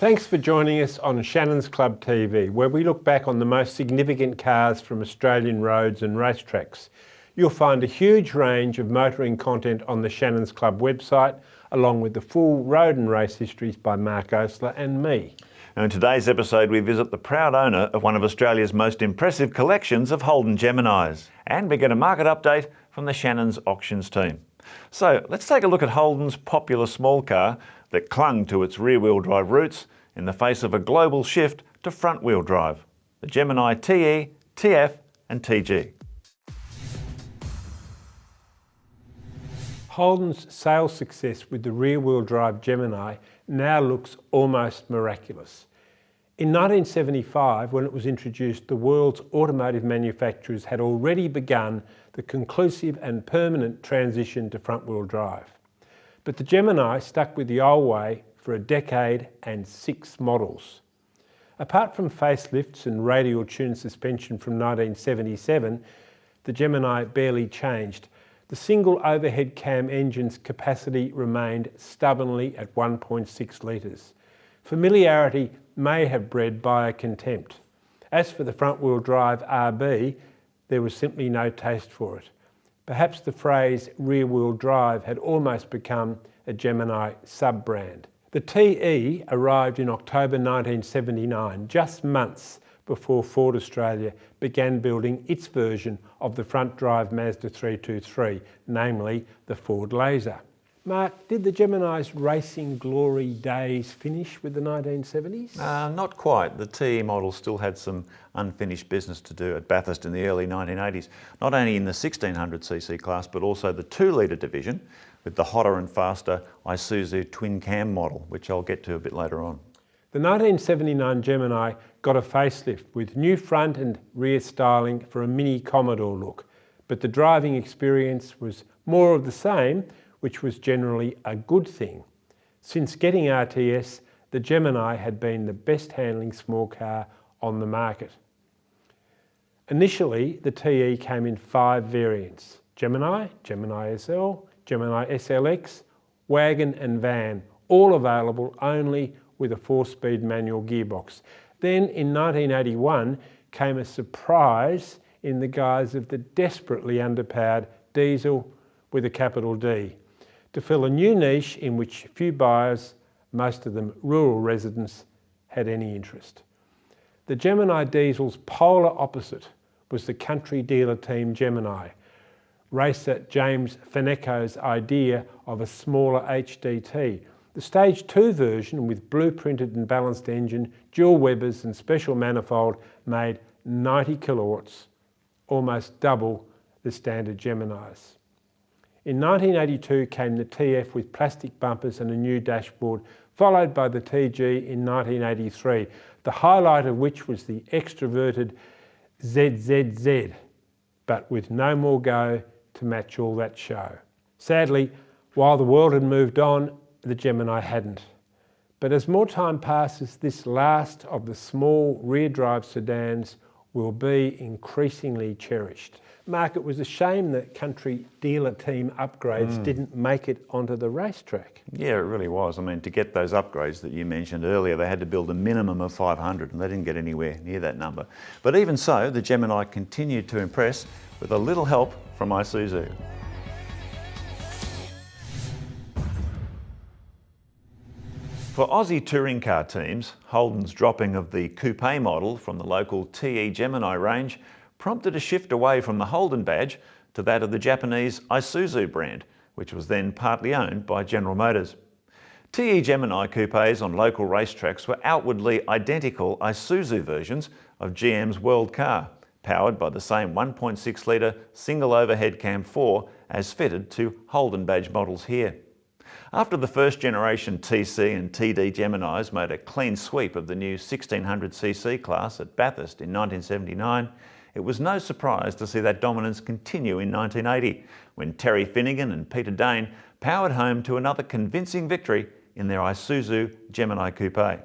Thanks for joining us on Shannons Club TV, where we look back on the most significant cars from Australian roads and racetracks. You'll find a huge range of motoring content on the Shannons Club website, along with the full road and race histories by Mark Oastler and me. And in today's episode, we visit the proud owner of one of Australia's most impressive collections of Holden Geminis. And we get a market update from the Shannons auctions team. So let's take a look at Holden's popular small car that clung to its rear-wheel drive roots in the face of a global shift to front-wheel drive, the Gemini TE, TF and TG. Holden's sales success with the rear-wheel drive Gemini now looks almost miraculous. In 1975, when it was introduced, the world's automotive manufacturers had already begun the conclusive and permanent transition to front-wheel drive. But the Gemini stuck with the old way for a decade and 6 models. Apart from facelifts and radial tune suspension from 1977, the Gemini barely changed. The single overhead cam engine's capacity remained stubbornly at 1.6 litres. Familiarity may have bred buyer contempt. As for the front-wheel drive RB, there was simply no taste for it. Perhaps the phrase rear-wheel drive had almost become a Gemini sub-brand. The TE arrived in October 1979, just months before Ford Australia began building its version of the front-drive Mazda 323, namely the Ford Laser. Mark, did the Gemini's racing glory days finish with the 1970s? Not quite. The TE model still had some unfinished business to do at Bathurst in the early 1980s, not only in the 1600cc class, but also the 2-litre division with the hotter and faster Isuzu twin-cam model, which I'll get to a bit later on. The 1979 Gemini got a facelift with new front and rear styling for a mini Commodore look, but the driving experience was more of the same, which was generally a good thing. Since getting RTS, the Gemini had been the best handling small car on the market. Initially, the TE came in 5 variants: Gemini, Gemini SL, Gemini SLX, Wagon and Van, all available only with a 4-speed manual gearbox. Then in 1981 came a surprise in the guise of the desperately underpowered diesel with a capital D, to fill a new niche in which few buyers, most of them rural residents, had any interest. The Gemini diesel's polar opposite was the country dealer team Gemini, racer James Faneco's idea of a smaller HDT. The Stage 2 version, with blueprinted and balanced engine, dual Webers and special manifold, made 90 kilowatts, almost double the standard Geminis. In 1982 came the TF with plastic bumpers and a new dashboard, followed by the TG in 1983, the highlight of which was the extroverted ZZZ, but with no more go to match all that show. Sadly, while the world had moved on, the Gemini hadn't. But as more time passes, this last of the small rear-drive sedans will be increasingly cherished. Mark, it was a shame that country dealer team upgrades didn't make it onto the racetrack. Yeah, it really was. I mean, to get those upgrades that you mentioned earlier, they had to build a minimum of 500 and they didn't get anywhere near that number. But even so, the Gemini continued to impress with a little help from Isuzu. For Aussie touring car teams, Holden's dropping of the coupe model from the local TE Gemini range prompted a shift away from the Holden badge to that of the Japanese Isuzu brand, which was then partly owned by General Motors. TE Gemini coupes on local racetracks were outwardly identical Isuzu versions of GM's World Car, powered by the same 1.6 litre single overhead cam 4 as fitted to Holden badge models here. After the first generation TC and TD Geminis made a clean sweep of the new 1600cc class at Bathurst in 1979, it was no surprise to see that dominance continue in 1980, when Terry Finnegan and Peter Dane powered home to another convincing victory in their Isuzu Gemini Coupe.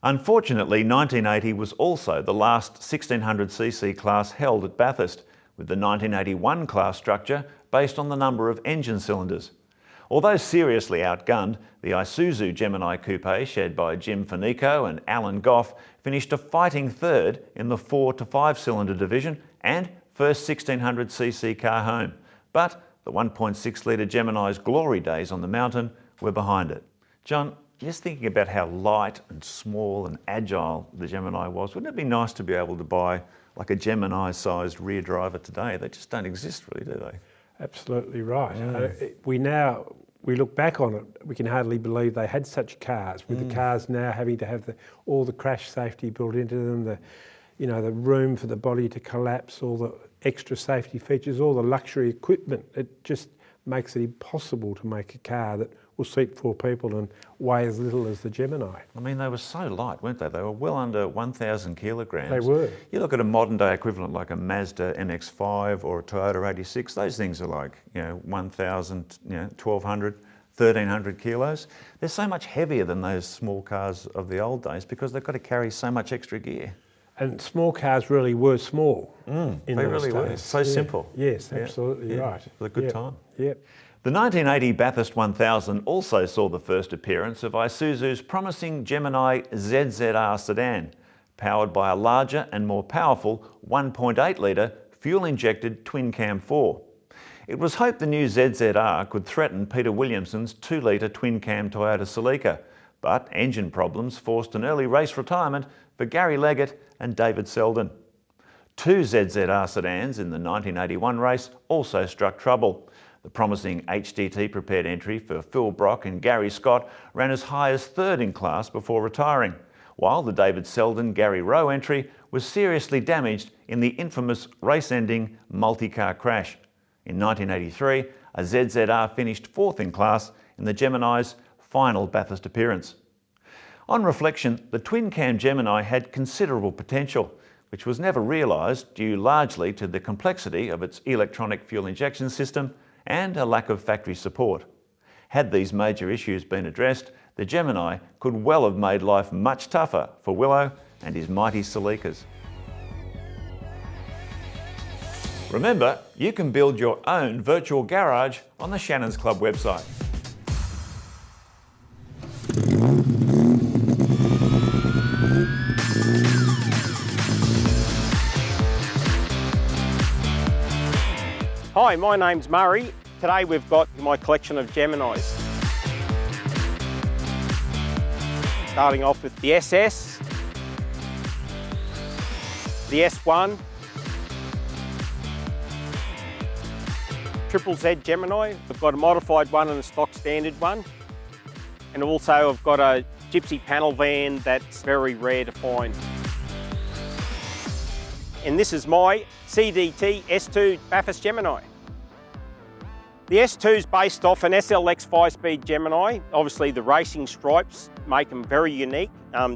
Unfortunately, 1980 was also the last 1600cc class held at Bathurst, with the 1981 class structure based on the number of engine cylinders. Although seriously outgunned, the Isuzu Gemini Coupe, shared by Jim Fanico and Alan Goff, finished a fighting third in the 4 to 5 cylinder division and first 1600cc car home. But the 1.6 litre Gemini's glory days on the mountain were behind it. John, just thinking about how light and small and agile the Gemini was, wouldn't it be nice to be able to buy like a Gemini-sized rear driver today? They just don't exist really, do they? Absolutely right. We look back on it, we can hardly believe they had such cars, with the cars now having to have all the crash safety built into them, the room for the body to collapse, all the extra safety features, all the luxury equipment. It just makes it impossible to make a car that will seat 4 people and weigh as little as the Gemini. I mean, they were so light, weren't they? They were well under 1,000 kilograms. They were. You look at a modern day equivalent like a Mazda MX-5 or a Toyota 86, those things are like, 1,000, 1,200, 1,300 kilos. They're so much heavier than those small cars of the old days because they've got to carry so much extra gear. And small cars really were small in they those really were. days. So simple. Yes, absolutely right. It was a good time. Yep. The 1980 Bathurst 1000 also saw the first appearance of Isuzu's promising Gemini ZZR sedan, powered by a larger and more powerful 1.8 litre fuel-injected twin-cam 4. It was hoped the new ZZR could threaten Peter Williamson's 2-litre twin-cam Toyota Celica, but engine problems forced an early race retirement for Gary Leggett and David Selden. 2 ZZR sedans in the 1981 race also struck trouble. The promising HDT-prepared entry for Phil Brock and Gary Scott ran as high as 3rd in class before retiring, while the David Selden-Gary Rowe entry was seriously damaged in the infamous race-ending multi-car crash. In 1983, a ZZR finished 4th in class in the Gemini's final Bathurst appearance. On reflection, the twin-cam Gemini had considerable potential, which was never realised due largely to the complexity of its electronic fuel injection system and a lack of factory support. Had these major issues been addressed, the Gemini could well have made life much tougher for Willow and his mighty Celicas. Remember, you can build your own virtual garage on the Shannons Club website. Hi, my name's Murray. Today we've got my collection of Geminis. Starting off with the SS, the S1, Triple Z Gemini. I've got a modified one and a stock standard one. And also I've got a gypsy panel van that's very rare to find. And this is my CDT S2 Bathurst Gemini. The S2 is based off an SLX 5-speed Gemini. Obviously the racing stripes make them very unique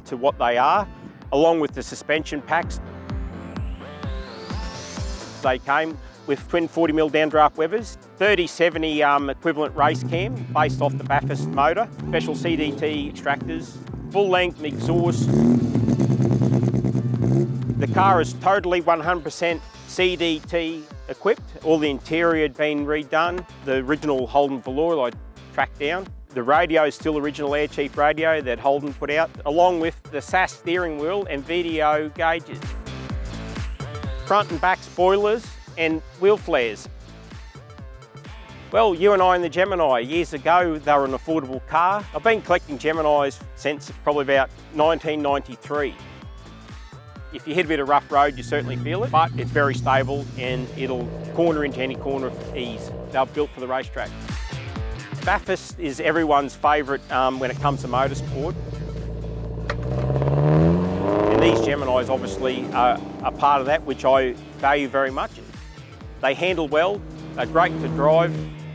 to what they are, along with the suspension packs. They came with twin 40mm downdraft Webers, 3070 equivalent race cam based off the Bathurst motor, special CDT extractors, full-length exhaust. The car is totally 100% CDT equipped. All the interior had been redone. The original Holden velour I tracked down. The radio is still original Air Chief radio that Holden put out, along with the SAS steering wheel and VDO gauges. Front and back spoilers and wheel flares. Well, you and I in the Gemini, years ago, they were an affordable car. I've been collecting Geminis since probably about 1993. If you hit a bit of rough road, you certainly feel it, but it's very stable and it'll corner into any corner with ease. They're built for the racetrack. Bathurst is everyone's favourite when it comes to motorsport. And these Geminis obviously are a part of that, which I value very much. They handle well, they're great to drive,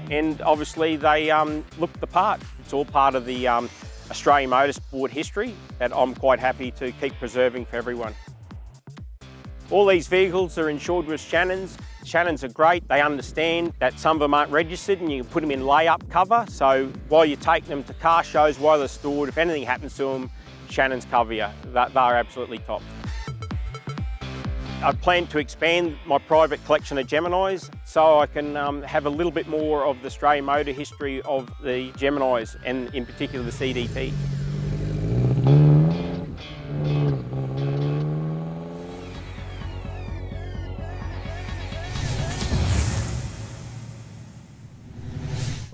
and obviously they look the part. It's all part of the Australian motorsport history that I'm quite happy to keep preserving for everyone. All these vehicles are insured with Shannons. Shannons are great. They understand that some of them aren't registered and you can put them in lay-up cover. So while you take them to car shows, while they're stored, if anything happens to them, Shannons cover you. They're absolutely top. I plan to expand my private collection of Geminis so I can have a little bit more of the Australian motor history of the Geminis, and in particular the CDT.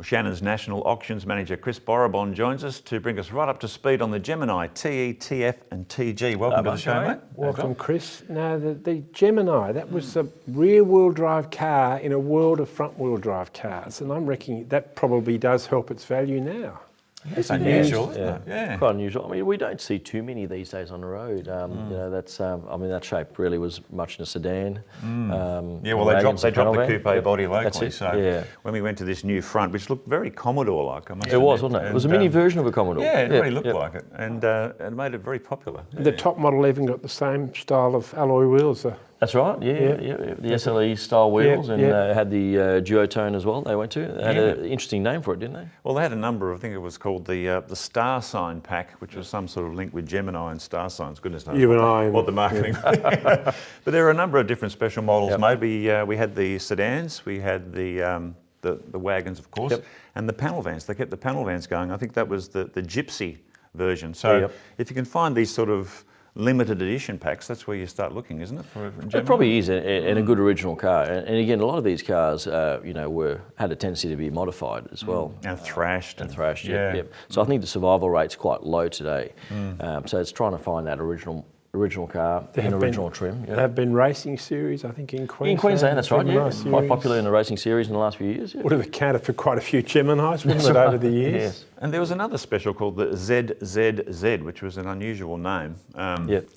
Shannons National Auctions Manager Chris Borrabon joins us to bring us right up to speed on the Gemini TE, TF and TG. Welcome to the show, mate. Welcome, Chris. Now, the Gemini, that was a rear-wheel drive car in a world of front-wheel drive cars, and I'm reckoning that probably does help its value now. It's unusual, isn't it? Yeah. Quite unusual. I mean, we don't see too many these days on the road. You know, that's. I mean, that shape really was much in a sedan. Yeah, well, they dropped the coupe body locally. So when we went to this new front, which looked very Commodore-like, I must admit. It was, wasn't it? It was a mini version of a Commodore. Yeah, it really looked like it, and made it very popular. The top model even got the same style of alloy wheels. That's right, yeah. The SLE style wheels, and had the duotone as well. They went to. They had an interesting name for it, didn't they? Well, they had a number. I think it was called the Star Sign Pack, which was some sort of link with Gemini and Star Signs. Goodness knows what the marketing. But there are a number of different special models made. We had the sedans, we had the wagons, of course, and the panel vans. They kept the panel vans going. I think that was the Gypsy version. So if you can find these sort of limited edition packs, that's where you start looking, isn't it? It probably is, and a good original car. And again, a lot of these cars, you know, had a tendency to be modified as well. And thrashed. Yep. So I think the survival rate's quite low today. So it's trying to find that original car in original trim. There have been racing series, I think, in Queensland. In Queensland, that's right, nice quite popular in the racing series in the last few years. Would have accounted for quite a few Geminis, wouldn't it, over the years? Yes. And there was another special called the ZZZ, which was an unusual name.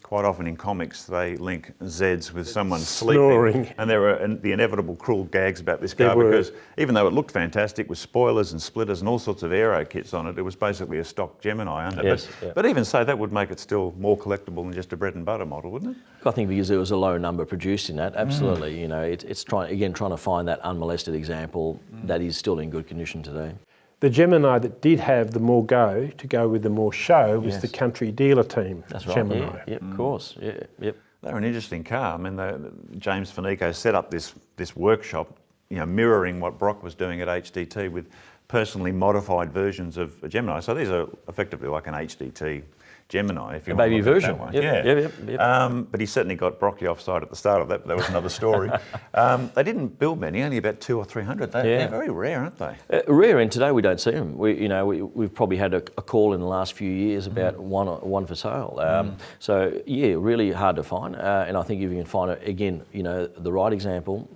Quite often in comics, they link Zs with someone sleeping. And there were the inevitable cruel gags about this car because even though it looked fantastic with spoilers and splitters and all sorts of aero kits on it, it was basically a stock Gemini under. But even so, that would make it still more collectible than just a bread and butter model, wouldn't it? I think because there was a low number produced in that, absolutely. You know, it's trying to find that unmolested example that is still in good condition today. The Gemini that did have the more go to go with the more show was the country dealer team. That's right. Gemini. Of course. They're an interesting car. I mean, James Fanico set up this workshop, you know, mirroring what Brock was doing at HDT with personally modified versions of a Gemini. So these are effectively like an HDT Gemini, if you want to look at it that way. But he certainly got Brocky offside at the start of that, but that was another story. They didn't build many, only about 200 or 300. They're very rare, aren't they? Rare, and today we don't see them. We've probably had a call in the last few years about one for sale. So yeah, really hard to find. And I think if you can find it, again, you know, the right example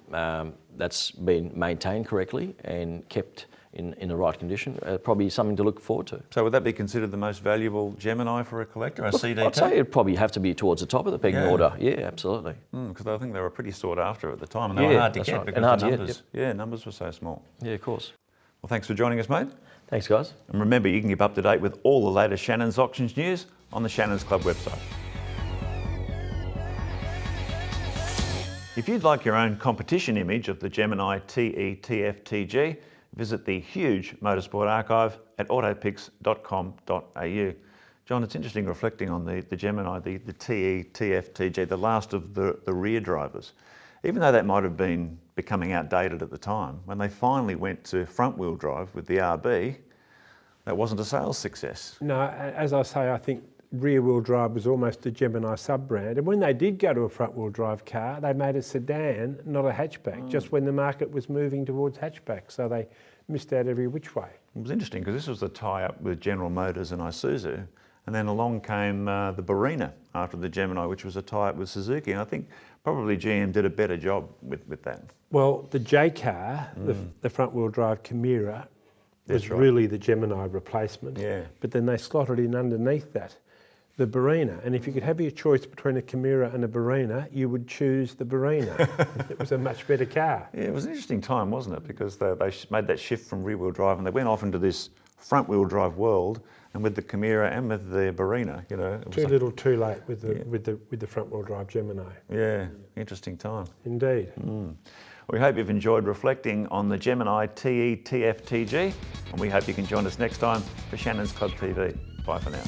that's been maintained correctly and kept in the right condition, probably something to look forward to. So would that be considered the most valuable Gemini for a collector, a CDT? I'd say it'd probably have to be towards the top of the pecking order. Yeah, absolutely. Because I think they were pretty sought after at the time, and they were hard to get because the numbers, numbers were so small. Yeah, of course. Well, thanks for joining us, mate. Thanks, guys. And remember, you can keep up to date with all the latest Shannons Auctions news on the Shannons Club website. If you'd like your own competition image of the Gemini TE TF TG, visit the huge motorsport archive at autopix.com.au. John, it's interesting reflecting on the Gemini, the TE TF TG, the last of the rear drivers. Even though that might have been becoming outdated at the time, when they finally went to front-wheel drive with the RB, that wasn't a sales success. No, as I say, I think rear-wheel drive was almost a Gemini sub-brand. And when they did go to a front-wheel drive car, they made a sedan, not a hatchback, just when the market was moving towards hatchback. So they missed out every which way. It was interesting because this was the tie-up with General Motors and Isuzu. And then along came the Barina after the Gemini, which was a tie-up with Suzuki. And I think probably GM did a better job with that. Well, the J car, the front-wheel drive Chimera, was really the Gemini replacement. But then they slotted in underneath that the Barina. And if you could have your choice between a Chimera and a Barina, you would choose the Barina. It was a much better car. Yeah, it was an interesting time, wasn't it? Because they made that shift from rear-wheel drive and they went off into this front-wheel drive world. And with the Chimera and with the Barina, you know, it was little, too late with the front-wheel drive Gemini. Yeah, interesting time. Indeed. We hope you've enjoyed reflecting on the Gemini TE TF TG, and we hope you can join us next time for Shannons Club TV. Bye for now.